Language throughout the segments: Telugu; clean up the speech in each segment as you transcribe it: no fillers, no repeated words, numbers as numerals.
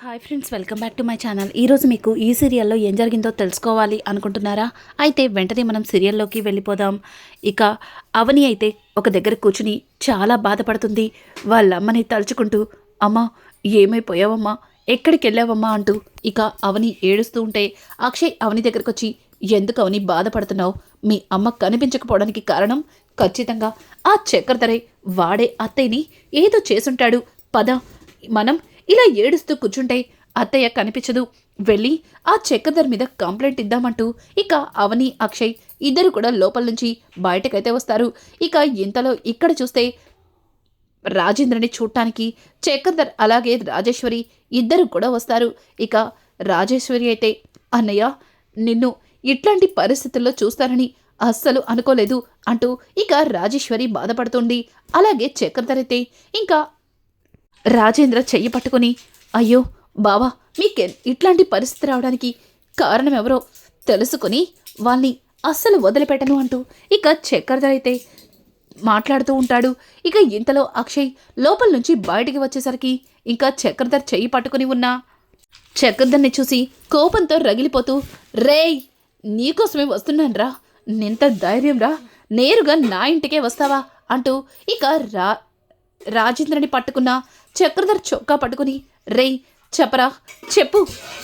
Hi friends, welcome back to my channel. ఈరోజు మీకు ఈ సీరియల్లో ఏం జరిగిందో తెలుసుకోవాలి అనుకుంటున్నారా? అయితే వెంటనే మనం సీరియల్లోకి వెళ్ళిపోదాం. ఇక అవని అయితే ఒక దగ్గర కూర్చుని చాలా బాధపడుతుంది. వాళ్ళ అమ్మని తలుచుకుంటూ, అమ్మా ఏమైపోయావమ్మా, ఎక్కడికి వెళ్ళావమ్మా అంటూ ఇక అవని ఏడుస్తూ ఉంటే అక్షయ్ అవని దగ్గరకు వచ్చి, ఎందుకు అవని బాధపడుతున్నావు? మీ అమ్మ కనిపించకపోవడానికి కారణం ఖచ్చితంగా ఆ చక్రధరే. వాడే అత్తయ్యని ఏదో చేసుంటాడు. పద, మనం ఇలా ఏడుస్తూ కూర్చుంటే అత్తయ్య కనిపించదు, వెళ్ళి ఆ చక్రధర్ మీద కంప్లైంట్ ఇద్దామంటూ ఇక అవని అక్షయ్ ఇద్దరు కూడా లోపల నుంచి బయటకైతే వస్తారు. ఇక ఇంతలో ఇక్కడ చూస్తే రాజేంద్రని చూడటానికి చక్రధర్ అలాగే రాజేశ్వరి ఇద్దరు కూడా వస్తారు. ఇక రాజేశ్వరి అయితే, అన్నయ్య నిన్ను ఇట్లాంటి పరిస్థితుల్లో చూస్తానని అస్సలు అనుకోలేదు అంటూ ఇక రాజేశ్వరి బాధపడుతుంది. అలాగే చక్రధర్ అయితే ఇంకా రాజేంద్ర చెయ్యి పట్టుకుని, అయ్యో బావా, మీకే ఇట్లాంటి పరిస్థితి రావడానికి కారణం ఎవరో తెలుసుకుని వాళ్ళని అస్సలు వదిలిపెట్టను అంటూ ఇక చక్రధర్ అయితే మాట్లాడుతూ ఉంటాడు. ఇక ఇంతలో అక్షయ్ లోపల నుంచి బయటికి వచ్చేసరికి ఇంకా చక్రధర్ చెయ్యి పట్టుకుని ఉన్న చక్రధర్ని చూసి కోపంతో రగిలిపోతూ, రేయ్ నీకోసమే వస్తున్నాన్రా, నింత ధైర్యం రా, నేరుగా నా ఇంటికే వస్తావా అంటూ ఇక రాజేంద్రని పట్టుకున్న చక్రధర్ చొక్కా పట్టుకుని, రేయ్ చెప్పరా, చెప్పు,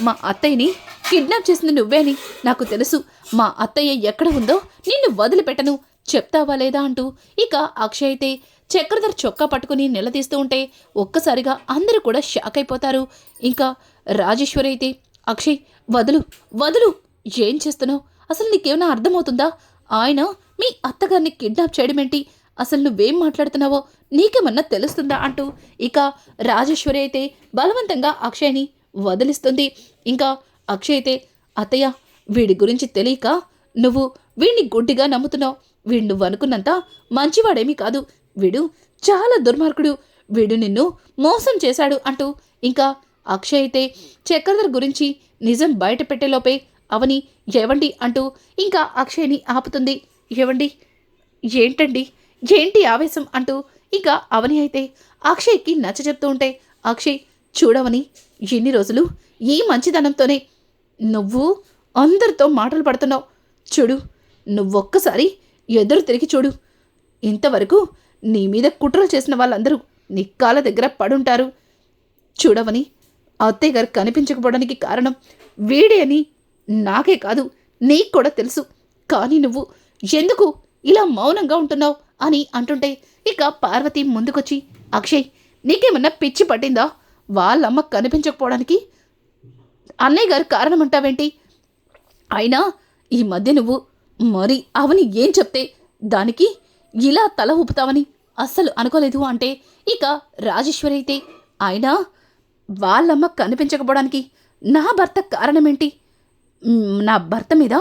మా అత్తయ్యని కిడ్నాప్ చేసింది నువ్వే అని నాకు తెలుసు. మా అత్తయ్య ఎక్కడ ఉందో నిన్ను వదిలిపెట్టను, చెప్తావా లేదా అంటూ ఇక అక్షయ్ అయితే చక్రధర్ చొక్కా పట్టుకుని నిలదీస్తూ ఉంటే ఒక్కసారిగా అందరూ కూడా షాక్ అయిపోతారు. ఇంకా రాజేశ్వరి అయితే, అక్షయ్ వదులు వదులు, ఏం చేస్తున్నావు? అసలు నీకేమైనా అర్థమవుతుందా? ఆయన మీ అత్తగారిని కిడ్నాప్ చేయడం ఏంటి? అసలు నువ్వేం మాట్లాడుతున్నావో నీకేమన్నా తెలుస్తుందా అంటూ ఇక రాజేశ్వరి అయితే బలవంతంగా అక్షయ్ని వదిలిస్తుంది. ఇంకా అక్షయ్ అయితే, అత్తయ్య వీడి గురించి తెలియక నువ్వు వీడిని గుడ్డిగా నమ్ముతున్నావు. వీడు నువ్వు అనుకున్నంత మంచివాడేమీ కాదు, వీడు చాలా దుర్మార్గుడు, వీడు నిన్ను మోసం చేశాడు అంటూ ఇంకా అక్షయ్ అయితే చక్రధర్ గురించి నిజం బయట పెట్టేలోపే అవని, ఏవండి అంటూ ఇంకా అక్షయ్ని ఆపుతుంది. ఏవండి, ఏంటండి, ఏంటి ఆవేశం అంటూ ఇక అవని అయితే అక్షయ్కి నచ్చ చెప్తూ ఉంటే, అక్షయ్ చూడవని, ఎన్ని రోజులు ఈ మంచిదనంతోనే నువ్వు అందరితో మాటలు పడుతున్నావు. చూడు, నువ్వొక్కసారి ఎదురు తిరిగి చూడు. ఇంతవరకు నీ మీద కుట్రలు చేసిన వాళ్ళందరూ నీ కాళ్ళ దగ్గర పడుంటారు. చూడవని, అత్తయ్య గారు కనిపించకపోవడానికి కారణం వీడే అని నాకే కాదు నీకు కూడా తెలుసు. కానీ నువ్వు ఎందుకు ఇలా మౌనంగా ఉంటున్నావు అని అంటుంటే ఇక పార్వతి ముందుకొచ్చి, అక్షయ్ నీకేమన్నా పిచ్చి పట్టిందా? వాళ్ళమ్మ కనిపించకపోవడానికి అన్నయ్య గారు కారణం అంటావేంటి? అయినా ఈ మధ్య నువ్వు మరి అవని ఏం చెప్తే దానికి ఇలా తల ఊపుతావని అస్సలు అనుకోలేదు అంటే ఇక రాజేశ్వరి అయితే, అయినా వాళ్ళమ్మ కనిపించకపోవడానికి నా భర్త కారణమేంటి? నా భర్త మీద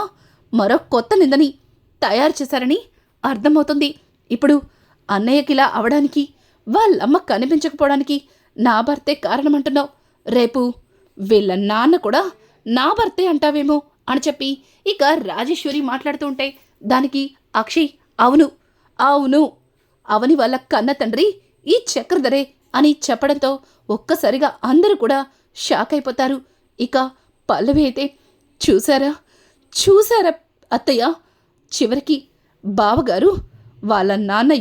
మరో కొత్త నిందని తయారు చేశారని అర్థమవుతుంది. ఇప్పుడు అన్నయ్యకి ఇలా అవడానికి వాళ్ళమ్మ కనిపించకపోవడానికి నా భర్తే కారణమంటున్నావు. రేపు వీళ్ళ నాన్న కూడా నా భర్తే అంటావేమో అని చెప్పి ఇక రాజేశ్వరి మాట్లాడుతూ ఉంటే దానికి అక్షయ్, అవును అవును, అవని వాళ్ళ కన్న తండ్రి ఈ చక్రధరే అని చెప్పడంతో ఒక్కసారిగా అందరూ కూడా షాక్ అయిపోతారు. ఇక పల్లవి అయితే, చూసారా చూసారా అత్తయ్య, చివరికి బావగారు వాళ్ళ నాన్న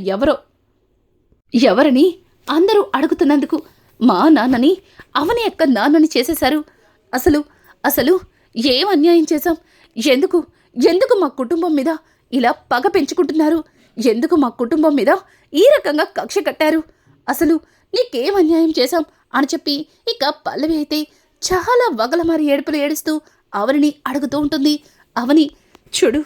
ఎవరని అందరూ అడుగుతున్నందుకు మా నాన్నని అవని యొక్క నాన్నని చేసేశారు. అసలు అసలు ఏం అన్యాయం చేశాం? ఎందుకు ఎందుకు మా కుటుంబం మీద ఇలా పగ పెంచుకుంటున్నారు? ఎందుకు మా కుటుంబం మీద ఈ రకంగా కక్ష కట్టారు? అసలు నీకేం అన్యాయం చేశాం అని చెప్పి ఇక పల్లవి అయితే చాలా వగలమారి ఏడుపులు ఏడుస్తూ అవనిని అడుగుతూ ఉంటుంది. అవని, చూడు,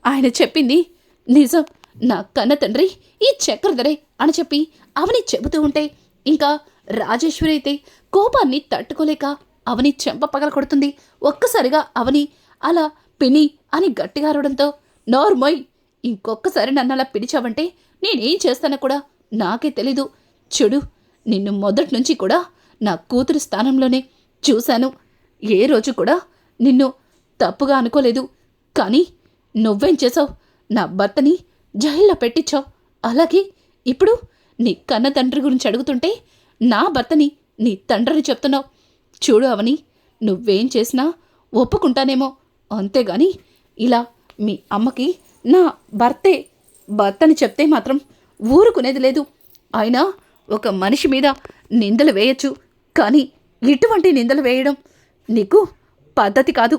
ఆయన చెప్పింది నిజం, నా కన్న తండ్రి ఈ చక్రధరే అని చెప్పి అవని చెబుతూ ఉంటే ఇంకా రాజేశ్వరి అయితే కోపాన్ని తట్టుకోలేక అవని చెంప పగల కొడుతుంది. ఒక్కసారిగా అవని అలా పిని అని గట్టిగా అరవడంతో, నోర్మోయ్, ఇంకొక్కసారి నన్ను అలా పిలిచావంటే నేనేం చేస్తానో కూడా నాకే తెలీదు. చూడు, నిన్ను మొదటి నుంచి కూడా నా కూతురు స్థానంలోనే చూశాను. ఏ రోజు కూడా నిన్ను తప్పుగా అనుకోలేదు. కానీ నువ్వేం చేసావు? నా భర్తని జైల్లో పెట్టించావు. అలాగే ఇప్పుడు నీ కన్న తండ్రి గురించి అడుగుతుంటే నా భర్తని నీ తండ్రిని చెప్తున్నావు. చూడు అవని, నువ్వేం చేసినా ఒప్పుకుంటానేమో, అంతేగాని ఇలా మీ అమ్మకి నా భర్తని చెప్తే మాత్రం ఊరుకునేది లేదు. అయినా ఒక మనిషి మీద నిందలు వేయచ్చు, కానీ ఇటువంటి నిందలు వేయడం నీకు పద్ధతి కాదు.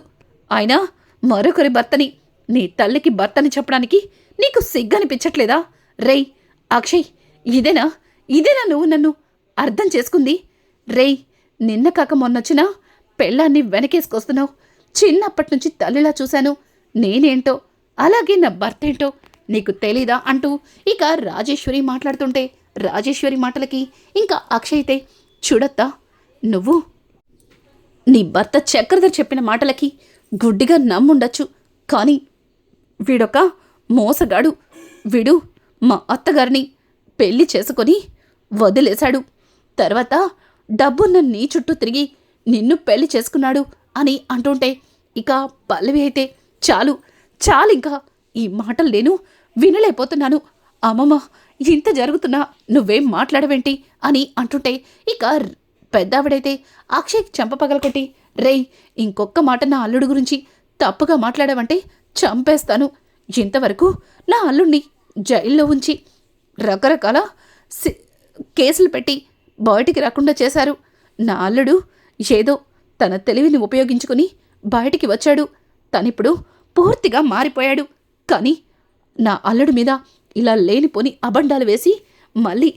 అయినా మరొకరి భర్తని, నీ తల్లికి భర్తని చెప్పడానికి నీకు సిగ్గనిపించట్లేదా? రేయ్ అక్షయ్, ఇదేనా నువ్వు నన్ను అర్థం చేసుకుంది? రేయ్, నిన్న కాక మొన్నొచ్చినా పెళ్ళాన్ని వెనకేసుకొస్తున్నావు. చిన్నప్పటి నుంచి తల్లిలా చూశాను. నేనేంటో అలాగే నా భర్త ఏంటో నీకు తెలీదా అంటూ ఇక రాజేశ్వరి మాట్లాడుతుంటే, రాజేశ్వరి మాటలకి ఇంకా అక్షయ్ అయితే, చూడత్తా, నువ్వు నీ భర్త చక్రధర్ చెప్పిన మాటలకి గుడ్డిగా నమ్ముండొచ్చు, కానీ వీడొక మోసగాడు. వీడు మా అత్తగారిని పెళ్లి చేసుకొని వదిలేశాడు. తర్వాత డబ్బున్న నీ చుట్టూ తిరిగి నిన్ను పెళ్లి చేసుకున్నాడు అని అంటుంటే ఇక పల్లవి అయితే, చాలు ఇంకా ఈ మాటలు నేను వినలేకపోతున్నాను. అమ్మమ్మ, ఇంత జరుగుతున్నా నువ్వేం మాట్లాడవేంటి అని అంటుంటే ఇక పెద్దావిడైతే అక్షయ్ చెంప పగలకొట్టి, రేయ్, ఇంకొక్క మాట నా అల్లుడు గురించి తప్పుగా మాట్లాడావంటే చంపేస్తాను. ఇంతవరకు నా అల్లుడిని జైల్లో ఉంచి రకరకాల కేసులు పెట్టి బయటికి రాకుండా చేశారు. నా అల్లుడు ఏదో తన తెలివిని ఉపయోగించుకుని బయటికి వచ్చాడు. తనిప్పుడు పూర్తిగా మారిపోయాడు. కానీ నా అల్లుడి మీద ఇలా లేనిపోని అబండాలు వేసి మళ్ళీ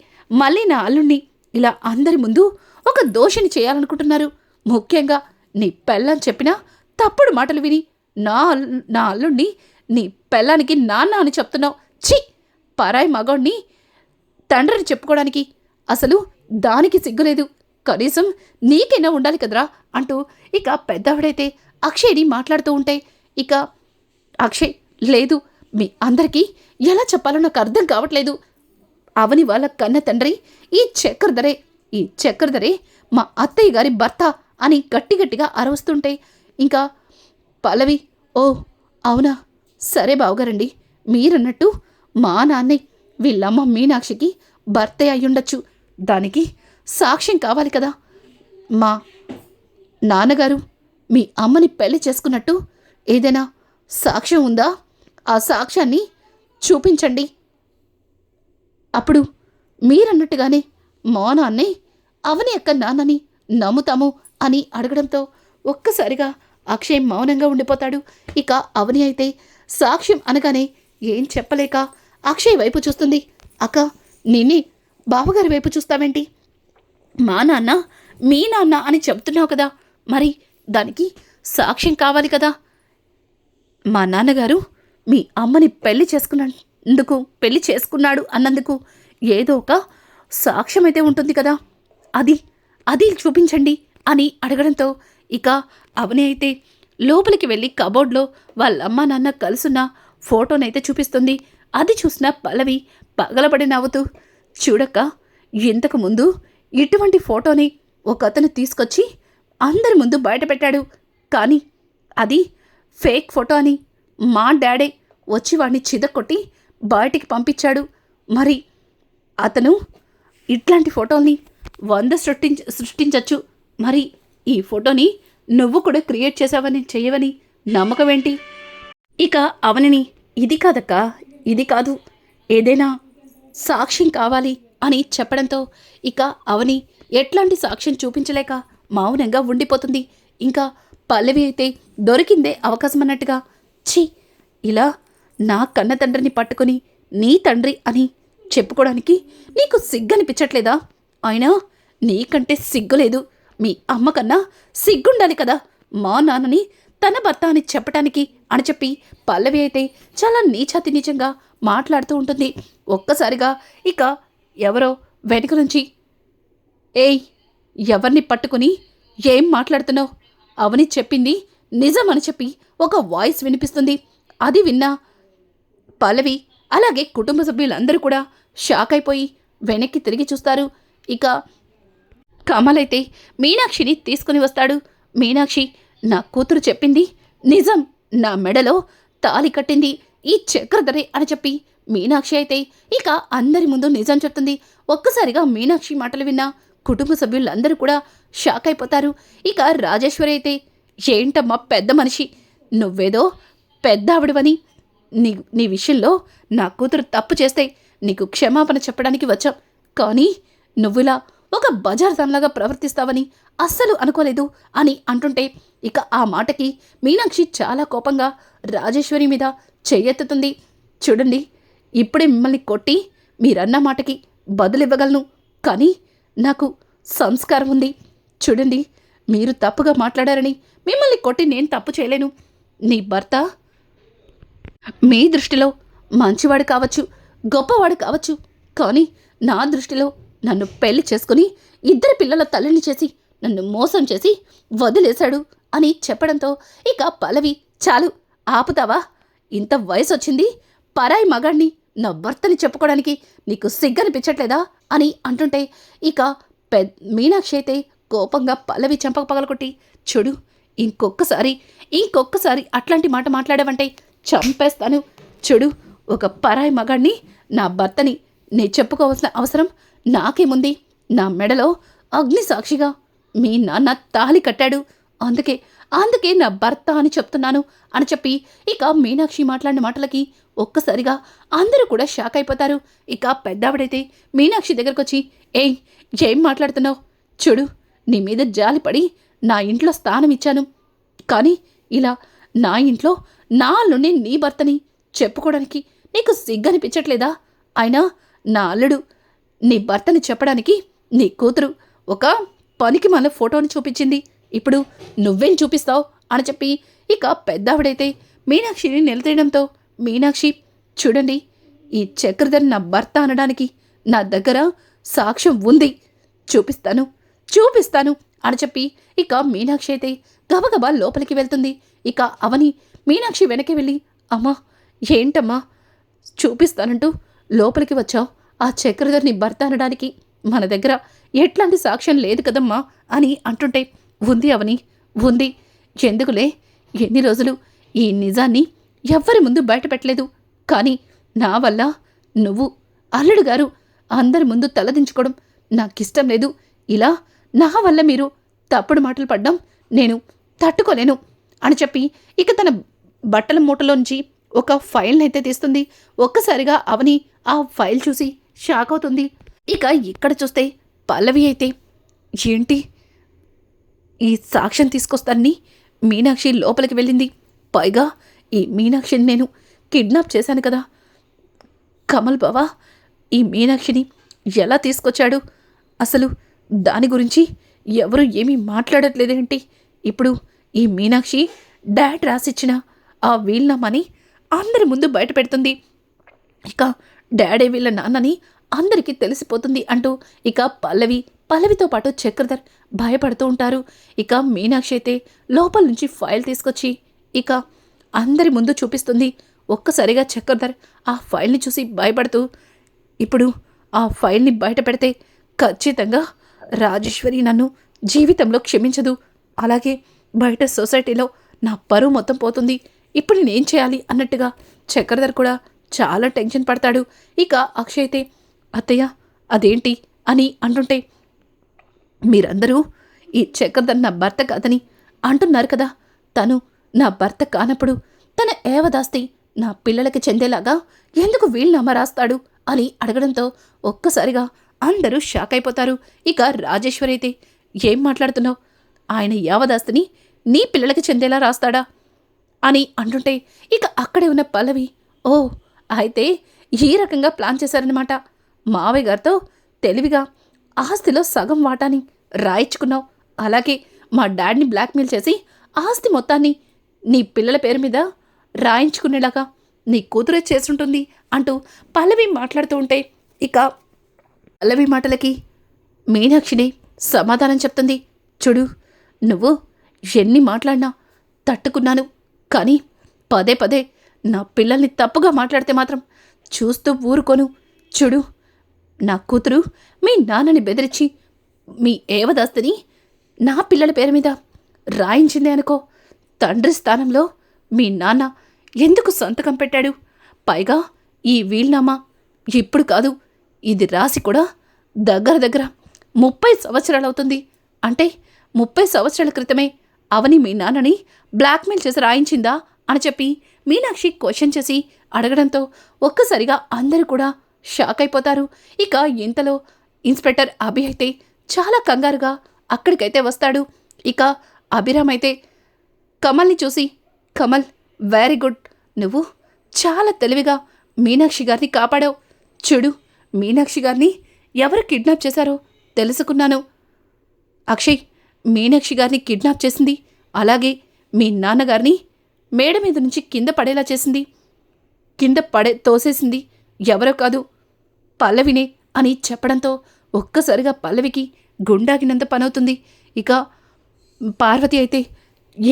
నా అల్లుడిని ఇలా అందరి ముందు ఒక దోషిని చేయాలనుకుంటున్నారు. ముఖ్యంగా నీ పెళ్ళం చెప్పిన తప్పుడు మాటలు విని నా అల్లుడిని నీ పెళ్ళానికి నాన్న అని చెప్తున్నావు. ఛీ, పరాయి మగోడిని తండ్రిని చెప్పుకోవడానికి అసలు దానికి సిగ్గులేదు. కనీసం నీకైనా ఉండాలి కదరా అంటూ ఇక పెద్దవాడైతే అక్షయ్ని మాట్లాడుతూ ఉంటే ఇక అక్షయ్, లేదు, మీ అందరికీ ఎలా చెప్పాలో నాకు అర్థం కావట్లేదు. అవని వాళ్ళ కన్న తండ్రి ఈ చక్రధరే మా అత్తయ్య గారి భర్త అని గట్టిగా అరవస్తుంటే ఇంకా పల్లవి, ఓ అవునా, సరే బావగారండి, మీరన్నట్టు మా నాన్నే వీళ్ళమ్మ మీనాక్షికి భర్తే అయ్యుండొచ్చు. దానికి సాక్ష్యం కావాలి కదా. మా నాన్నగారు మీ అమ్మని పెళ్లి చేసుకున్నట్టు ఏదైనా సాక్ష్యం ఉందా? ఆ సాక్ష్యాన్ని చూపించండి. అప్పుడు మీరన్నట్టుగానే మా నాన్నే అవని అక్క నాన్నని నమ్ముతాము అని అడగడంతో ఒక్కసారిగా అక్షయ్ మౌనంగా ఉండిపోతాడు. ఇక అవని అయితే సాక్ష్యం అనగానే ఏం చెప్పలేక అక్షయ్ వైపు చూస్తుంది. అక్క, నిన్నే బావగారి వైపు చూస్తావేంటి? మా నాన్న మీ నాన్న అని చెప్తున్నావు కదా, మరి దానికి సాక్ష్యం కావాలి కదా. మా నాన్నగారు మీ అమ్మని పెళ్లి చేసుకున్నాడు అన్నందుకు ఏదో ఒక సాక్ష్యం అయితే ఉంటుంది కదా, అది చూపించండి అని అడగడంతో ఇక అవని అయితే లోపలికి వెళ్ళి కబోర్డ్లో వాళ్ళమ్మ నాన్న కలుసున్న ఫోటోనైతే చూపిస్తుంది. అది చూసిన పల్లవి పగలబడి నవ్వుతూ, చూడక్క, ఇంతకుముందు ఇటువంటి ఫోటోని ఒక అతను తీసుకొచ్చి అందరి ముందు బయట పెట్టాడు. కానీ అది ఫేక్ ఫోటో అని మా డాడే వచ్చి వాడిని చిదకొట్టి బయటికి పంపించాడు. మరి అతను ఇట్లాంటి ఫోటోల్ని 100 సృష్టించచ్చు. మరి ఈ ఫోటోని నువ్వు కూడా క్రియేట్ చేసావని చెయ్యవని నమ్మకం ఏంటి? ఇక అవనిని, ఇది కాదక్క, ఇది కాదు, ఏదైనా సాక్ష్యం కావాలి అని చెప్పడంతో ఇక అవని ఎట్లాంటి సాక్ష్యం చూపించలేక మౌనంగా ఉండిపోతుంది. ఇంకా పల్లవి అయితే దొరికిందే అవకాశం అన్నట్టుగా, ఛీ, ఇలా నా కన్న తండ్రిని పట్టుకొని నీ తండ్రి అని చెప్పుకోవడానికి నీకు సిగ్గనిపించట్లేదా? అయినా నీకంటే సిగ్గులేదు. మీ అమ్మకన్నా సిగ్గుండాలి కదా మా నాన్నని తన భర్త అని చెప్పటానికి అని చెప్పి పల్లవి అయితే చాలా నీచంగా మాట్లాడుతూ ఉంటుంది. ఒక్కసారిగా ఇక ఎవరో వెనుక నుంచి, ఏయ్, ఎవరిని పట్టుకుని ఏం మాట్లాడుతున్నావు? అవని చెప్పింది నిజం అని చెప్పి ఒక వాయిస్ వినిపిస్తుంది. అది విన్నా పల్లవి అలాగే కుటుంబ సభ్యులందరూ కూడా షాక్ అయిపోయి వెనక్కి తిరిగి చూస్తారు. ఇక కమల్ అయితే మీనాక్షిని తీసుకుని వస్తాడు. మీనాక్షి, నా కూతురు చెప్పింది నిజం, నా మెడలో తాళి కట్టింది ఈ చక్రధరే అని చెప్పి మీనాక్షి అయితే ఇక అందరి ముందు నిజం చెప్తుంది. ఒక్కసారిగా మీనాక్షి మాటలు విన్న కుటుంబ సభ్యులందరూ కూడా షాక్ అయిపోతారు. ఇక రాజేశ్వరి అయితే, ఏంటమ్మా పెద్ద మనిషి, నువ్వేదో పెద్ద ఆవిడవని, నీ విషయంలో నా కూతురు తప్పు చేస్తే నీకు క్షమాపణ చెప్పడానికి వచ్చాం, కానీ నువ్వులా ఒక బజార్ దానిలాగా ప్రవర్తిస్తావని అస్సలు అనుకోలేదు అని అంటుంటే, ఇక ఆ మాటకి మీనాక్షి చాలా కోపంగా రాజేశ్వరి మీద చెయ్యెత్తుతుంది. చూడండి, ఇప్పుడే మిమ్మల్ని కొట్టి మీరన్న మాటకి బదులివ్వగలను, కానీ నాకు సంస్కారం ఉంది. చూడండి, మీరు తప్పుగా మాట్లాడారని మిమ్మల్ని కొట్టి నేను తప్పు చేయలేను. నీ భర్త మీ దృష్టిలో మంచివాడు కావచ్చు, గొప్పవాడు కావచ్చు, కానీ నా దృష్టిలో నన్ను పెళ్లి చేసుకుని 2 పిల్లల తల్లిని చేసి నన్ను మోసం చేసి వదిలేశాడు అని చెప్పడంతో ఇక పల్లవి, చాలు ఆపుతావా? ఇంత వయసు వచ్చింది, పరాయి మగాణ్ణి నా భర్తని చెప్పుకోవడానికి నీకు సిగ్గనిపించట్లేదా అని అంటుంటే, ఇక మీనాక్షి అయితే కోపంగా పల్లవి చెంపక పగలకొట్టి, చూడు, ఇంకొక్కసారి అట్లాంటి మాట మాట్లాడావంటే చంపేస్తాను. చూడు, ఒక పరాయి మగాణ్ణి నా భర్తని నే చెప్పుకోవాల్సిన అవసరం నాకేముంది? నా మెడలో అగ్ని సాక్షిగా మీ నాన్న తాళి కట్టాడు, అందుకే నా భర్త అని చెప్తున్నాను అని చెప్పి ఇక మీనాక్షి మాట్లాడిన మాటలకి ఒక్కసారిగా అందరూ కూడా షాక్ అయిపోతారు. ఇక పెద్దావిడైతే మీనాక్షి దగ్గరకొచ్చి, ఏం మాట్లాడుతున్నావు? చూడు, నీ మీద జాలిపడి నా ఇంట్లో స్థానం ఇచ్చాను, కానీ ఇలా నా ఇంట్లో నా అల్లుడిని నీ భర్తని చెప్పుకోవడానికి నీకు సిగ్గనిపించట్లేదా? అయినా నా అల్లుడు నీ భర్తని చెప్పడానికి నీ కూతురు ఒక పనికి మన ఫోటోని చూపించింది, ఇప్పుడు నువ్వేం చూపిస్తావు అని చెప్పి ఇక పెద్దావిడైతే మీనాక్షిని నిలదీయడంతో, మీనాక్షి, చూడండి, ఈ చక్రధర్ నా భర్త అనడానికి నా దగ్గర సాక్ష్యం ఉంది, చూపిస్తాను అని చెప్పి ఇక మీనాక్షి అయితే గబగబా లోపలికి వెళ్తుంది. ఇక అవని మీనాక్షి వెనక్కి వెళ్ళి, అమ్మా, ఏంటమ్మా చూపిస్తానంటూ లోపలికి వచ్చావు? ఆ చక్రధర్ని భర్త అనడానికి మన దగ్గర ఎట్లాంటి సాక్ష్యం లేదు కదమ్మా అని అంటుంటే, ఉంది అవని, ఉంది. ఎందుకులే, ఎన్ని రోజులు ఈ నిజాన్ని ఎవ్వరి ముందు బయటపెట్టలేదు, కానీ నా వల్ల నువ్వు, అల్లుడు గారు అందరి ముందు తలదించుకోవడం నాకిష్టం లేదు. ఇలా నా వల్ల మీరు తప్పుడు మాటలు పడ్డం నేను తట్టుకోలేను అని చెప్పి ఇక తన బట్టల మూటలోంచి ఒక ఫైల్ని అయితే తీస్తుంది. ఒక్కసారిగా అవని ఆ ఫైల్ చూసి షాక్ అవుతుంది. ఇక ఇక్కడ చూస్తే పల్లవి అయితే, ఏంటి, ఈ సాక్ష్యం తీసుకొస్తానని మీనాక్షి లోపలికి వెళ్ళింది. పైగా ఈ మీనాక్షిని నేను కిడ్నాప్ చేశాను కదా, కమల్ బావా ఈ మీనాక్షిని ఎలా తీసుకొచ్చాడు? అసలు దాని గురించి ఎవరు ఏమీ మాట్లాడట్లేదేంటి? ఇప్పుడు ఈ మీనాక్షి డాడ్ రాసిచ్చిన ఆ వీల్నామాని అందరి ముందు బయట పెడుతుంది. ఇక డాడే వీళ్ళ నాన్నని అందరికీ తెలిసిపోతుంది అంటూ ఇక పల్లవితో పాటు చక్రధర్ భయపడుతూ ఉంటారు. ఇక మీనాక్షి అయితే లోపల నుంచి ఫైల్ తీసుకొచ్చి ఇక అందరి ముందు చూపిస్తుంది. ఒక్కసారిగా చక్రధర్ ఆ ఫైల్ని చూసి భయపడుతూ, ఇప్పుడు ఆ ఫైల్ని బయట పెడితే ఖచ్చితంగా రాజేశ్వరి నన్ను జీవితంలో క్షమించదు, అలాగే బయట సొసైటీలో నా పరువు మొత్తం పోతుంది, ఇప్పుడు నేనేం చేయాలి అన్నట్టుగా చక్రధర్ కూడా చాలా టెన్షన్ పడతాడు. ఇక అక్షయ్ అయితే, అత్తయ్య అదేంటి అని అంటుంటే, మీరందరూ ఈ చక్రధర్ నా భర్త కాదని అంటున్నారు కదా, తను నా భర్త కానప్పుడు తన ఏవదాస్తి నా పిల్లలకి చెందేలాగా ఎందుకు వీల్నామా రాస్తాడు అని అడగడంతో ఒక్కసారిగా అందరూ షాక్ అయిపోతారు. ఇక రాజేశ్వరి అయితే, ఏం మాట్లాడుతున్నావు? ఆయన యావదాస్తిని నీ పిల్లలకి చెందేలా రాస్తాడా అని అంటుంటే, ఇక అక్కడే ఉన్న పల్లవి, ఓ అయితే ఈ రకంగా ప్లాన్ చేశారనమాట, మావయ్య గారితో తెలివిగా ఆస్తిలో సగం వాటాని రాయించుకున్నావు, అలాగే మా డాడ్ని బ్లాక్మెయిల్ చేసి ఆస్తి మొత్తాన్ని నీ పిల్లల పేరు మీద రాయించుకునేలాగా నీ కూతురే చేస్తుంటుంది అంటూ పల్లవి మాట్లాడుతూ ఉంటే, ఇక పల్లవి మాటలకి మీనాక్షిని సమాధానం చెప్తుంది. చూడు, నువ్వు ఎన్ని మాట్లాడినా తట్టుకున్నాను, కానీ పదే పదే నా పిల్లల్ని తప్పుగా మాట్లాడితే మాత్రం చూస్తూ ఊరుకోను. చూడు, నా కూతురు మీ నాన్నని బెదిరించి మీ ఏవదాస్తిని నా పిల్లల పేరు మీద రాయించింది అనుకో, తండ్రి స్థానంలో మీ నాన్న ఎందుకు సంతకం పెట్టాడు? పైగా ఈ వీల్నామా ఇప్పుడు కాదు, ఇది రాసి కూడా దగ్గర 30 సంవత్సరాలవుతుంది. అంటే 30 సంవత్సరాల క్రితమే అవని మీ నాన్నని బ్లాక్మెయిల్ చేసి రాయించిందా అని చెప్పి మీనాక్షి క్వశ్చన్ చేసి అడగడంతో ఒక్కసారిగా అందరూ కూడా షాక్ అయిపోతారు. ఇక ఇంతలో ఇన్స్పెక్టర్ అభి అయితే చాలా కంగారుగా అక్కడికైతే వస్తాడు. ఇక అభిరామ్ అయితే కమల్ని చూసి, కమల్ వెరీ గుడ్, నువ్వు చాలా తెలివిగా మీనాక్షి గారిని కాపాడావు. చూడు, మీనాక్షి గారిని ఎవరు కిడ్నాప్ చేశారో తెలుసుకున్నాను. అక్షయ్ మీనాక్షి గారిని కిడ్నాప్ చేసింది, అలాగే మీ నాన్నగారిని మేడ మీద నుంచి కింద పడేలా చేసింది, కింద తోసేసింది ఎవరో కాదు, పల్లవినే అని చెప్పడంతో ఒక్కసారిగా పల్లవికి గుండాగినంత పనవుతుంది. ఇక పార్వతి అయితే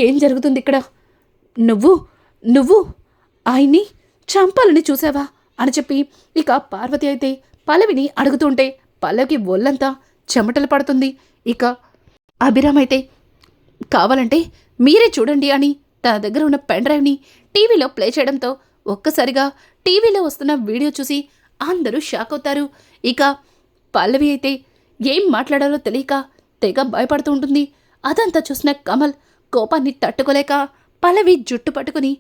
ఏం జరుగుతుంది ఇక్కడ? నువ్వు ఆయన్ని చంపాలని చూసావా అని చెప్పి ఇక పార్వతి అయితే పల్లవిని అడుగుతుంటే పల్లవికి ఒళ్ళంతా చెమటలు పడుతుంది. ఇక అభిరామ్ అయితే కావాలంటే మీరే చూడండి అని తన దగ్గర ఉన్న పెన్ డ్రైవ్ని టీవీలో ప్లే చేయడంతో ఒక్కసారిగా టీవీలో వస్తున్న వీడియో చూసి అందరూ షాక్ అవుతారు. ఇక పల్లవి అయితే ఏం మాట్లాడాలో తెలియక తెగ భయపడుతూ ఉంటుంది. అదంతా చూసిన కమల్ కోపాన్ని తట్టుకోలేక పల్లవి జుట్టు పట్టుకుని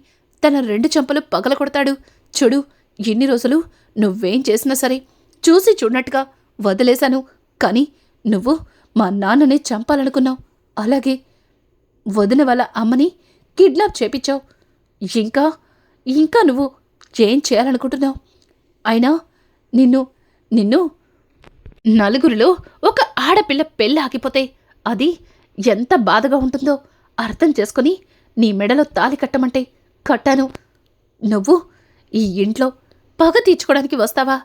తన 2 చెంపలు పగల కొడతాడు. చూడు, ఇన్ని రోజులు నువ్వేం చేసినా సరే చూసి చూడనట్టుగా వదిలేశాను, కానీ నువ్వు మా నాన్నని చంపాలనుకున్నావు, అలాగే వదిన వాళ్ళ అమ్మని కిడ్నాప్ చేపించావు. ఇంకా నువ్వు ఏం చేయాలనుకుంటున్నావు? అయినా నిన్ను నలుగురిలో ఒక ఆడపిల్ల పెళ్ళి ఆగిపోతే అది ఎంత బాధగా ఉంటుందో అర్థం చేసుకుని నీ మెడలో తాళి కట్టమంటే కట్టాను. నువ్వు ఈ ఇంట్లో పగ తీర్చుకోవడానికి వస్తావా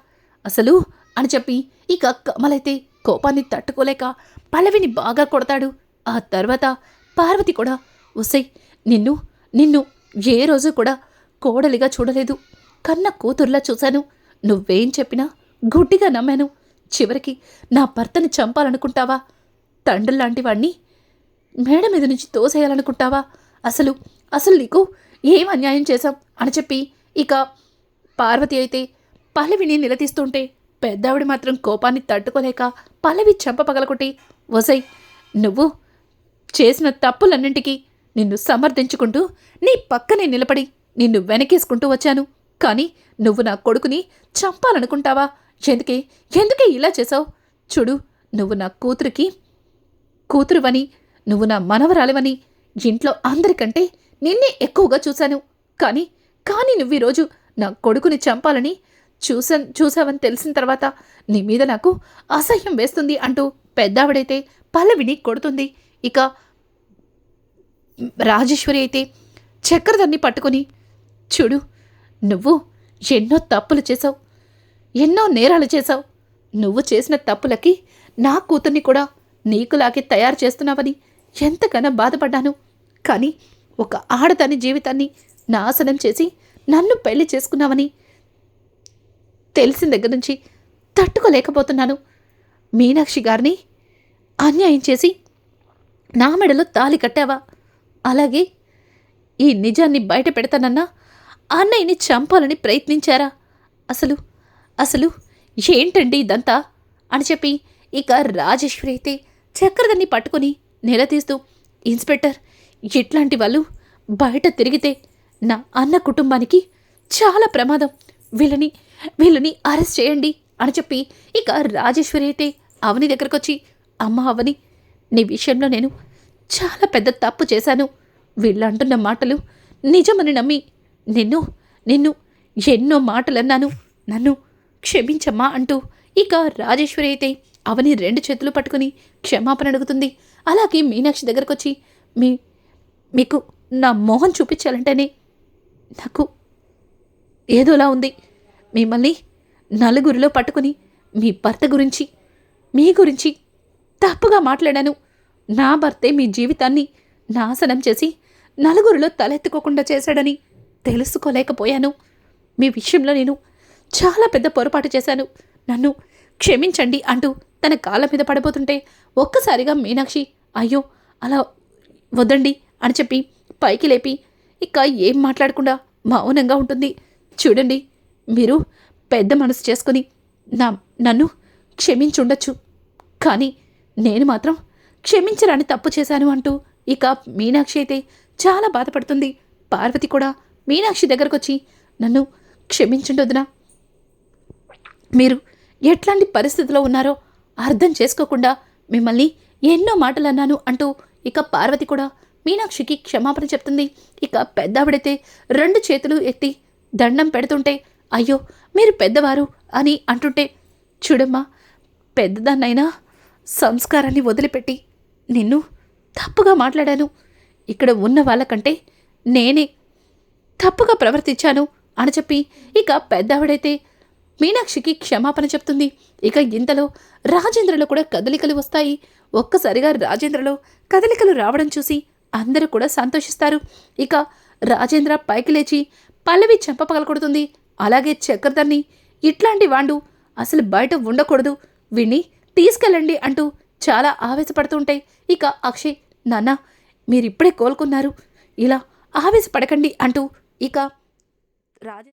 అసలు అని చెప్పి ఇక కమలైతే కోపాన్ని తట్టుకోలేక పల్లవిని బాగా కొడతాడు. ఆ తర్వాత పార్వతి కూడా ఉసై నిన్ను ఏ రోజు కూడా కోడలిగా చూడలేదు, కన్న కూతుర్లా చూశాను, నువ్వేం చెప్పినా గుడ్డిగా నమ్మాను, చివరికి నా భర్తని చంపాలనుకుంటావా? తండ్రుల్లాంటి వాణ్ణి మేడ మీద నుంచి తోసేయాలనుకుంటావా? అసలు నీకు ఏం అన్యాయం చేశాం అని చెప్పి ఇక పార్వతి అయితే పల్లవిని నిలదీస్తుంటే పెద్దావిడ మాత్రం కోపాన్ని తట్టుకోలేక పల్లవి చెంప పగలకొట్టి, వసై నువ్వు చేసిన తప్పులన్నింటికీ నిన్ను సమర్థించుకుంటూ నీ పక్కనే నిలబడి నిన్ను వెనకేసుకుంటూ వచ్చాను, కానీ నువ్వు నా కొడుకుని చంపాలనుకుంటావా? ఎందుకే ఇలా చేశావు? చూడు, నువ్వు నా కూతురువని, నువ్వు నా మనవరాలివని ఇంట్లో అందరికంటే నిన్నే ఎక్కువగా చూశాను, కానీ నువ్వు ఈరోజు నా కొడుకుని చంపాలని చూసావని తెలిసిన తర్వాత నీ మీద నాకు అసహ్యం వేస్తుంది అంటూ పెద్దావిడైతే పల్లవిని కొడుతుంది. ఇక రాజేశ్వరి అయితే చక్రధర్ని పట్టుకొని, చూడు, నువ్వు ఎన్నో తప్పులు చేశావు, ఎన్నో నేరాలు చేశావు, నువ్వు చేసిన తప్పులకి నా కూతుర్ని కూడా నీకులాగే తయారు చేస్తున్నావని ఎంతకన్నా బాధపడ్డాను, కానీ ఒక ఆడదాని జీవితాన్ని నాశనం చేసి నన్ను పెళ్లి చేసుకున్నావని తెలిసిన దగ్గర నుంచి తట్టుకోలేకపోతున్నాను. మీనాక్షి గారిని అన్యాయం చేసి నా మెడలో తాళి కట్టావా? అలాగే ఈ నిజాన్ని బయట పెడతానన్నా అన్నయ్యని చంపాలని ప్రయత్నించారా? అసలు ఏంటండి ఇదంతా అని చెప్పి ఇక రాజేశ్వరి అయితే చక్రధర్ని పట్టుకొని నిలదీస్తూ, ఇన్స్పెక్టర్, ఇట్లాంటి వాళ్ళు బయట తిరిగితే నా అన్న కుటుంబానికి చాలా ప్రమాదం, వీళ్ళని అరెస్ట్ చేయండి అని చెప్పి ఇక రాజేశ్వరి అయితే అవని దగ్గరకు వచ్చి, అమ్మ అవని, నీ విషయంలో నేను చాలా పెద్ద తప్పు చేశాను, వీళ్ళంటున్న మాటలు నిజమని నమ్మి నిన్ను ఎన్నో మాటలన్నాను, నన్ను క్షమించమ్మా అంటూ ఇక రాజేశ్వరి అయితే అవని 2 చేతులు పట్టుకుని క్షమాపణ అడుగుతుంది. అలాగే మీనాక్షి దగ్గరకు వచ్చి, మీకు నా మొహం చూపించాలంటేనే నాకు ఏదోలా ఉంది, మిమ్మల్ని నలుగురిలో పట్టుకుని మీ భర్త గురించి మీ గురించి తప్పుగా మాట్లాడాను, నా భర్తే మీ జీవితాన్ని నాశనం చేసి నలుగురిలో తలెత్తుకోకుండా చేశాడని తెలుసుకోలేకపోయాను, మీ విషయంలో నేను చాలా పెద్ద పొరపాటు చేశాను, నన్ను క్షమించండి అంటూ తన కాళ్ళ మీద పడబోతుంటే ఒక్కసారిగా మీనాక్షి, అయ్యో అలా వద్దండి అని చెప్పి పైకి లేపి ఇక ఏం మాట్లాడకుండా మౌనంగా ఉంటుంది. చూడండి, మీరు పెద్ద మనసు చేసుకుని నన్ను క్షమించుండొచ్చు, కానీ నేను మాత్రం క్షమించరాని తప్పు చేశాను అంటూ ఇక మీనాక్షి అయితే చాలా బాధపడుతుంది. పార్వతి కూడా మీనాక్షి దగ్గరకొచ్చి నన్ను క్షమించండి వదినా, మీరు ఎట్లాంటి పరిస్థితిలో ఉన్నారో అర్థం చేసుకోకుండా మిమ్మల్ని ఎన్నో మాటలు అన్నాను అంటూ ఇక పార్వతి కూడా మీనాక్షికి క్షమాపణ చెప్తుంది. ఇక పెద్దావిడైతే 2 చేతులు ఎత్తి దండం పెడుతుంటే అయ్యో మీరు పెద్దవారు అని అంటుంటే, చూడమ్మా, పెద్దదాన్నైనా సంస్కారాన్ని వదిలిపెట్టి నిన్ను తప్పుగా మాట్లాడాను. ఇక్కడ ఉన్న వాళ్ళకంటే నేనే తప్పుగా ప్రవర్తించాను అని చెప్పి ఇక పెద్దావిడైతే మీనాక్షికి క్షమాపణ చెప్తుంది. ఇక ఇంతలో రాజేంద్రలో కూడా కదలికలు వస్తాయి. ఒక్కసారిగా రాజేంద్రలో కదలికలు రావడం చూసి అందరూ కూడా సంతోషిస్తారు. ఇక రాజేంద్ర పైకి లేచి పల్లవి చెంప పగలకొడుతుంది. అలాగే చక్రధర్ని, ఇట్లాంటి వాండు అసలు బయట ఉండకూడదు, వీణ్ణి తీసుకెళ్ళండి అంటూ చాలా ఆవేశపడుతుంటాయి. ఇక అక్షయ్, నాన్న మీరిప్పుడే కోలుకున్నారు, ఇలా ఆవేశపడకండి అంటూ ఇక రాజే